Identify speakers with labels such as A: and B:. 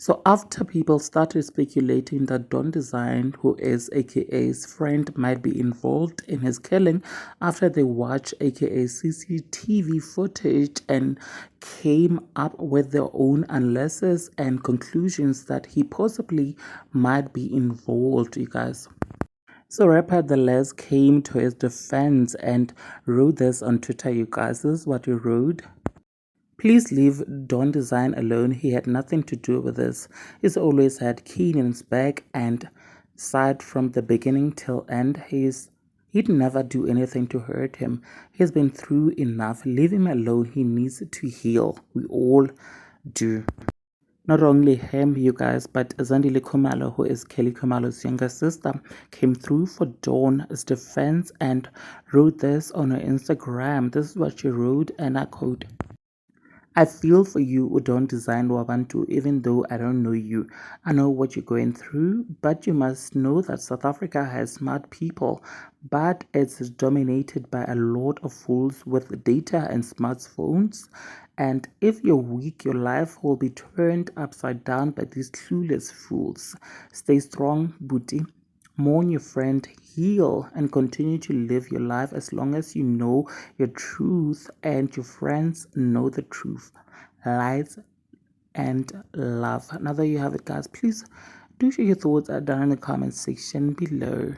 A: So after people started speculating that Don Design, who is AKA's friend, might be involved in his killing after they watched AKA's CCTV footage and came up with their own analysis and conclusions that he possibly might be involved, you guys. So rapper The Les came to his defense and wrote this on Twitter, you guys. This is what he wrote. Please leave Don Design alone. He had nothing to do with this. He's always had Keen in his back and side from the beginning till end. He'd never do anything to hurt him. He's been through enough. Leave him alone. He needs to heal. We all do. Not only him, you guys, but Zandie Khumalo, who is Kelly Khumalo's younger sister, came through for Dawn's defense and wrote this on her Instagram. This is what she wrote, and I quote, I feel for you who don't design Wabantu, even though I don't know you. I know what you're going through, but you must know that South Africa has smart people, but it's dominated by a lot of fools with data and smartphones. And if you're weak, your life will be turned upside down by these clueless fools. Stay strong, Booty. Mourn your friend, heal, and continue to live your life as long as you know your truth and your friends know the truth. Light and love. Now that you have it, guys, please do share your thoughts down in the comment section below.